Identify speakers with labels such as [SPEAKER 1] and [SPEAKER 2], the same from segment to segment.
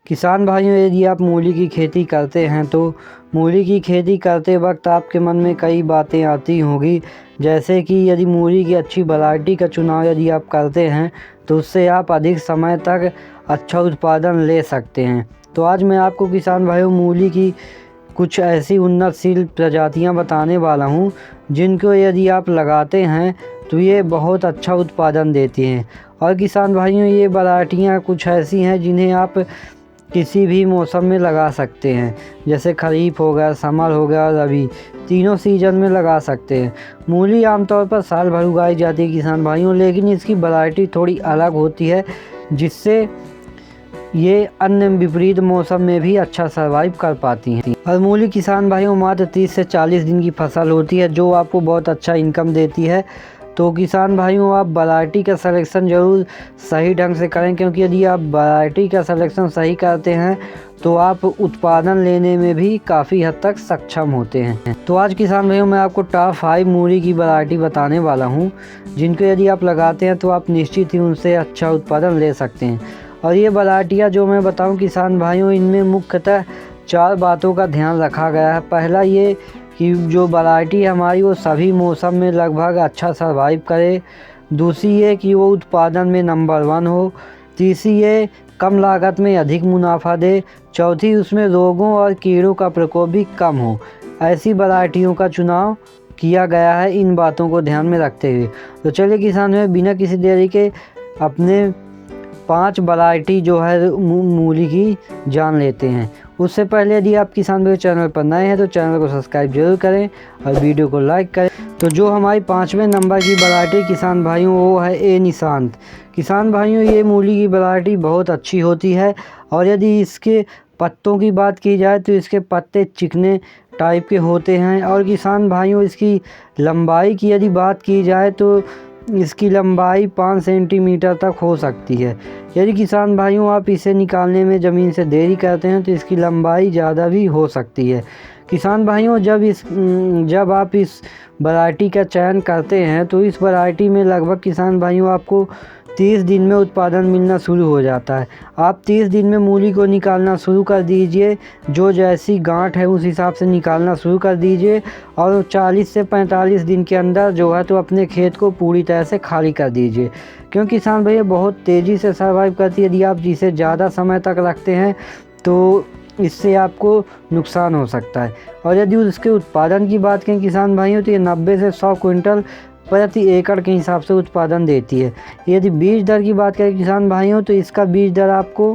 [SPEAKER 1] किसान भाइयों, यदि आप मूली की खेती करते हैं तो मूली की खेती करते वक्त आपके मन में कई बातें आती होंगी। जैसे कि यदि मूली की अच्छी वैरायटी का चुनाव यदि आप करते हैं तो उससे आप अधिक समय तक अच्छा उत्पादन ले सकते हैं। तो आज मैं आपको किसान भाइयों मूली की कुछ ऐसी उन्नतशील प्रजातियां बताने वाला हूं जिनको यदि आप लगाते हैं तो ये बहुत अच्छा उत्पादन देती हैं। और किसान भाइयों, ये वैरायटियां कुछ ऐसी हैं जिन्हें आप किसी भी मौसम में लगा सकते हैं, जैसे खरीफ हो गया, समर हो गया, रबी, तीनों सीजन में लगा सकते हैं। मूली आमतौर पर साल भर उगाई जाती है किसान भाइयों, लेकिन इसकी वैरायटी थोड़ी अलग होती है जिससे ये अन्य विपरीत मौसम में भी अच्छा सर्वाइव कर पाती हैं। और मूली किसान भाइयों मात्र 30 से 40 दिन की फसल होती है जो आपको बहुत अच्छा इनकम देती है। तो किसान भाइयों, आप वैरायटी का सिलेक्शन ज़रूर सही ढंग से करें, क्योंकि यदि आप वैरायटी का सिलेक्शन सही करते हैं तो आप उत्पादन लेने में भी काफ़ी हद तक सक्षम होते हैं। तो आज किसान भाइयों मैं आपको टॉप 5 मूली की वैरायटी बताने वाला हूं जिनको यदि आप लगाते हैं तो आप निश्चित ही उनसे अच्छा उत्पादन ले सकते हैं। और ये वैरायटियाँ जो मैं बताऊँ किसान भाइयों, इनमें मुख्यतः 4 बातों का ध्यान रखा गया है। पहला ये कि जो वैरायटी हमारी वो सभी मौसम में लगभग अच्छा सर्वाइव करे। दूसरी ये कि वो उत्पादन में नंबर 1 हो। तीसरी ये कम लागत में अधिक मुनाफा दे। चौथी, उसमें रोगों और कीड़ों का प्रकोप भी कम हो। ऐसी वैरायटियों का चुनाव किया गया है इन बातों को ध्यान में रखते हुए। तो चलिए किसान में बिना किसी देरी के अपने 5 वैरायटी जो है मूली की जान लेते हैं। उससे पहले यदि आप किसान भाई चैनल पर नए हैं तो चैनल को सब्सक्राइब जरूर करें और वीडियो को लाइक करें। तो जो हमारी 5वें नंबर की वैरायटी किसान भाइयों वो है ए निशांत। किसान भाइयों, ये मूली की वैरायटी बहुत अच्छी होती है। और यदि इसके पत्तों की बात की जाए तो इसके पत्ते चिकने टाइप के होते हैं। और किसान भाइयों, इसकी लंबाई की यदि बात की जाए तो इसकी लंबाई 5 सेंटीमीटर तक हो सकती है। यदि किसान भाइयों आप इसे निकालने में ज़मीन से देरी करते हैं तो इसकी लंबाई ज़्यादा भी हो सकती है। किसान भाइयों, जब आप इस वैरायटी का चयन करते हैं तो इस वैरायटी में लगभग किसान भाइयों आपको 30 दिन में उत्पादन मिलना शुरू हो जाता है। आप 30 दिन में मूली को निकालना शुरू कर दीजिए, जो जैसी गांठ है उस हिसाब से निकालना शुरू कर दीजिए। और 40 से 45 दिन के अंदर जो है तो अपने खेत को पूरी तरह से खाली कर दीजिए, क्योंकि किसान भैया बहुत तेज़ी से सर्वाइव करती है। यदि आप जिसे ज़्यादा समय तक रखते हैं तो इससे आपको नुकसान हो सकता है। और यदि उसके उत्पादन की बात करें किसान भाइयों तो ये 90 से 100 क्विंटल प्रति एकड़ के हिसाब से उत्पादन देती है। यदि बीज दर की बात करें किसान भाइयों तो इसका बीज दर आपको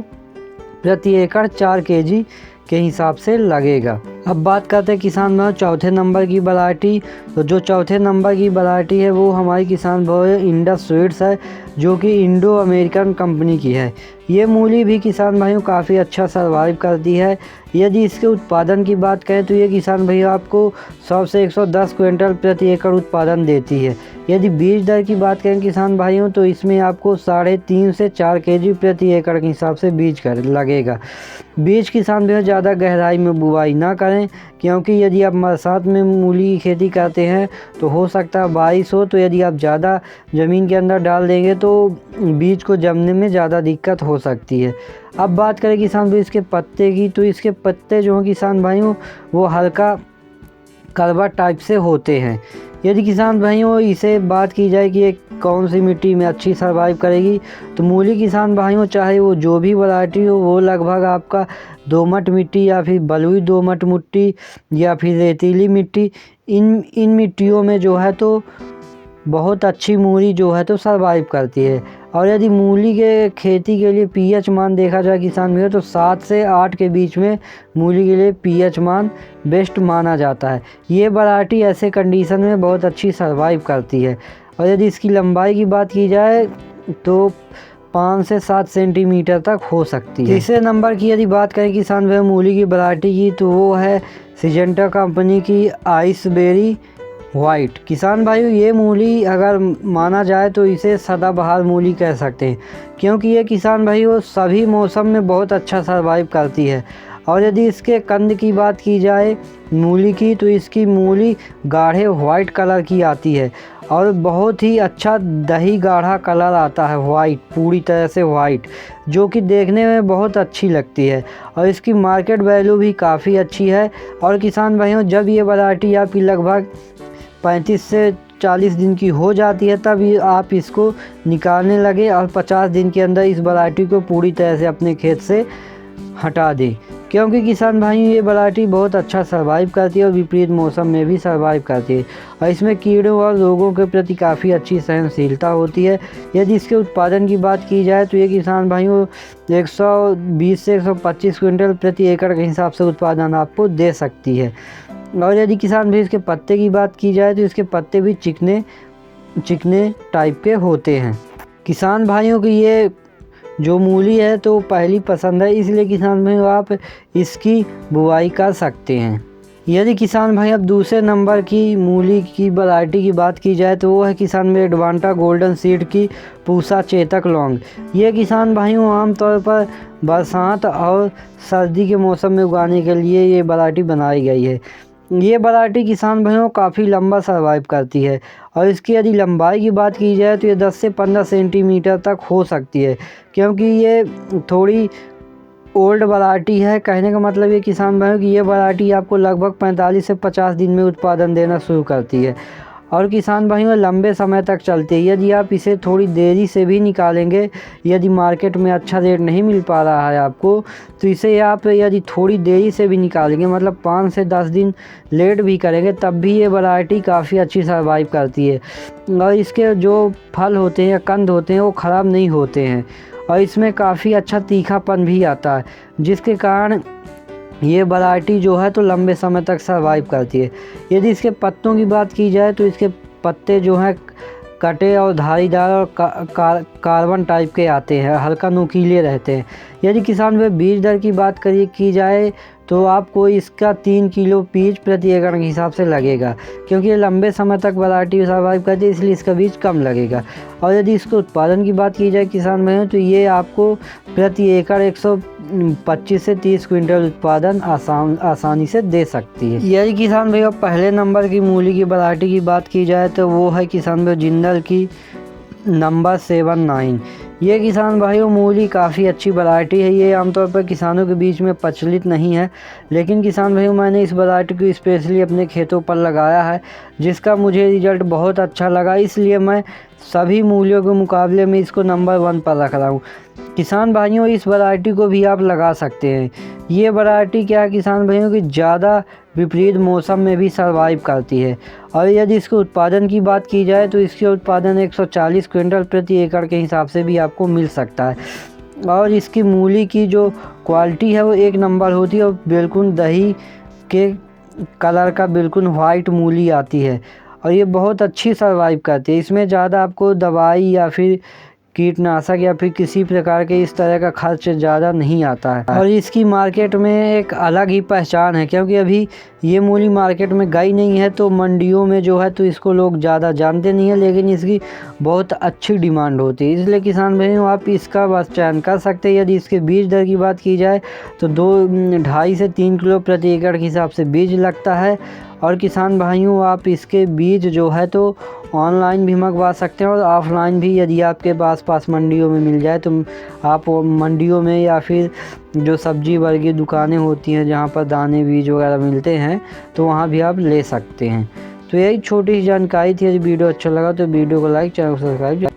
[SPEAKER 1] प्रति एकड़ 4 केजी के हिसाब से लगेगा। अब बात करते हैं किसान भाइयों चौथे नंबर की वैरायटी। तो जो चौथे नंबर की वैरायटी है वो हमारी किसान भाइयों इंडस स्वीट्स है, जो कि इंडो अमेरिकन कंपनी की है। ये मूली भी किसान भाइयों काफ़ी अच्छा सर्वाइव करती है। यदि इसके उत्पादन की बात करें तो ये किसान भैया आपको 100 से 110 क्विंटल प्रति एकड़ उत्पादन देती है। यदि बीज दर की बात करें किसान भाइयों तो इसमें आपको 3.5 से 4 केजी प्रति एकड़ के हिसाब से बीज लगेगा। बीज किसान भैया ज़्यादा गहराई में बुआई ना करें, क्योंकि यदि आप बरसात में मूली की खेती करते हैं तो हो सकता है बारिश हो, तो यदि आप ज़्यादा ज़मीन के अंदर डाल देंगे तो बीज को जमने में ज़्यादा दिक्कत हो सकती है। अब बात करें किसान भाई इसके पत्ते की, तो इसके पत्ते जो हैं किसान भाइयों वो हल्का कड़वा टाइप से होते हैं। यदि किसान भाइयों इसे बात की जाए कि ये कौन सी मिट्टी में अच्छी सर्वाइव करेगी, तो मूली किसान भाइयों चाहे वो जो भी वैरायटी हो वो लगभग आपका दोमट मिट्टी या फिर बलुई दोमट मिट्टी या फिर रेतीली मिट्टी, इन मिट्टियों में जो है तो बहुत अच्छी मूली जो है तो सर्वाइव करती है। और यदि मूली के खेती के लिए पीएच मान देखा जाए किसान भाइयों तो 7 से 8 के बीच में मूली के लिए पीएच मान बेस्ट माना जाता है। ये वैरायटी ऐसे कंडीशन में बहुत अच्छी सर्वाइव करती है। और यदि इसकी लंबाई की बात की जाए तो 5 से 7 सेंटीमीटर तक हो सकती है। तीसरे नंबर की यदि बात करें किसान भाई मूली की वैरायटी की तो वो है सिजेंटा कंपनी की आइसबेरी वाइट। किसान भाइयों, ये मूली अगर माना जाए तो इसे सदाबहार मूली कह सकते हैं, क्योंकि ये किसान भाइयों सभी मौसम में बहुत अच्छा सर्वाइव करती है। और यदि इसके कंद की बात की जाए मूली की, तो इसकी मूली गाढ़े वाइट कलर की आती है और बहुत ही अच्छा दही गाढ़ा कलर आता है, वाइट, पूरी तरह से वाइट, जो कि देखने में बहुत अच्छी लगती है और इसकी मार्केट वैल्यू भी काफ़ी अच्छी है। और किसान भाइयों, जब ये वैरायटी आपकी लगभग 35 से 40 दिन की हो जाती है तब ये आप इसको निकालने लगे और 50 दिन के अंदर इस वैरायटी को पूरी तरह से अपने खेत से हटा दें, क्योंकि किसान भाइयों ये वैरायटी बहुत अच्छा सर्वाइव करती है और विपरीत मौसम में भी सर्वाइव करती है और इसमें कीड़ों और रोगों के प्रति काफ़ी अच्छी सहनशीलता होती है। यदि इसके उत्पादन की बात की जाए तो ये किसान भाइयों 120 से 125 क्विंटल प्रति एकड़ के हिसाब से उत्पादन आपको दे सकती है। और यदि किसान भाई इसके पत्ते की बात की जाए तो इसके पत्ते भी चिकने चिकने टाइप के होते हैं। किसान भाइयों की ये जो मूली है तो पहली पसंद है, इसलिए किसान भाई आप इसकी बुआई कर सकते हैं। यदि किसान भाई अब दूसरे नंबर की मूली की वैरायटी की बात की जाए तो वो है किसान भाई एडवांटा गोल्डन सीड की पूसा चेतक लौंग। ये किसान भाइयों आमतौर पर बरसात और सर्दी के मौसम में उगाने के लिए ये वैरायटी बनाई गई है। ये वैरायटी किसान भाइयों काफ़ी लंबा सर्वाइव करती है और इसकी यदि लंबाई की बात की जाए तो ये 10 से 15 सेंटीमीटर तक हो सकती है, क्योंकि ये थोड़ी ओल्ड वैरायटी है। कहने का मतलब ये किसान भाइयों की ये वैरायटी आपको लगभग 45 से 50 दिन में उत्पादन देना शुरू करती है और किसान भाइयों लंबे समय तक चलती है। यदि आप इसे थोड़ी देरी से भी निकालेंगे, यदि मार्केट में अच्छा रेट नहीं मिल पा रहा है आपको, तो इसे आप यदि थोड़ी देरी से भी निकालेंगे, मतलब 5 से 10 दिन लेट भी करेंगे, तब भी ये वैरायटी काफ़ी अच्छी सर्वाइव करती है और इसके जो फल होते हैं या कंद होते हैं वो ख़राब नहीं होते हैं और इसमें काफ़ी अच्छा तीखापन भी आता है, जिसके कारण ये वैरायटी जो है तो लंबे समय तक सर्वाइव करती है। यदि इसके पत्तों की बात की जाए तो इसके पत्ते जो हैं कटे और धारीदार और कार्बन टाइप के आते हैं, हल्का नुकीले रहते हैं। यदि किसान भाई बीज दर की बात की जाए तो आपको इसका 3 किलो बीज प्रति एकड़ के हिसाब से लगेगा, क्योंकि ये लंबे समय तक वैरायटी सर्वाइव करती है, इसलिए इसका बीज कम लगेगा। और यदि इसके उत्पादन की बात की जाए किसान भाइयों तो ये आपको प्रति एकड़ 125 से 30 क्विंटल उत्पादन आसानी से दे सकती है। यदि किसान भाइयों पहले नंबर की मूली की वैरायटी की बात की जाए तो वो है किसान भाई जिंदल की नंबर 79। ये किसान भाइयों मूली काफ़ी अच्छी वैरायटी है। ये आमतौर पर किसानों के बीच में प्रचलित नहीं है, लेकिन किसान भाइयों मैंने इस वैरायटी को स्पेशली अपने खेतों पर लगाया है, जिसका मुझे रिजल्ट बहुत अच्छा लगा, इसलिए मैं सभी मूलियों के मुकाबले में इसको नंबर 1 पर रख रहा हूँ। किसान भाइयों इस वैरायटी को भी आप लगा सकते हैं। ये वैरायटी क्या है किसान भाइयों की ज़्यादा विपरीत मौसम में भी सर्वाइव करती है और यदि इसके उत्पादन की बात की जाए तो इसके उत्पादन 140 क्विंटल प्रति एकड़ के हिसाब से भी आपको मिल सकता है और इसकी मूली की जो क्वालिटी है वो 1 नंबर होती है और बिल्कुल दही के कलर का बिल्कुल वाइट मूली आती है और ये बहुत अच्छी सर्वाइव करती है। इसमें ज़्यादा आपको दवाई या फिर कीटनाशक या फिर किसी प्रकार के इस तरह का खर्च ज़्यादा नहीं आता है और इसकी मार्केट में एक अलग ही पहचान है, क्योंकि अभी ये मूली मार्केट में गई नहीं है तो मंडियों में जो है तो इसको लोग ज़्यादा जानते नहीं है, लेकिन इसकी बहुत अच्छी डिमांड होती है, इसलिए किसान भाइयों आप इसका बस चयन कर सकते हैं। यदि इसके बीज दर की बात की जाए तो 2.5 से 3 किलो प्रति एकड़ के हिसाब से बीज लगता है और किसान भाइयों आप इसके बीज जो है तो ऑनलाइन भी मंगवा सकते हैं और ऑफलाइन भी, यदि आपके पास मंडियों में मिल जाए तो आप मंडियों में या फिर जो सब्जी वर्गीय दुकानें होती हैं जहां पर दाने बीज वगैरह मिलते हैं तो वहां भी आप ले सकते हैं। तो यही छोटी सी जानकारी थी। यदि वीडियो अच्छा लगा तो वीडियो को लाइक, चैनल को सब्सक्राइब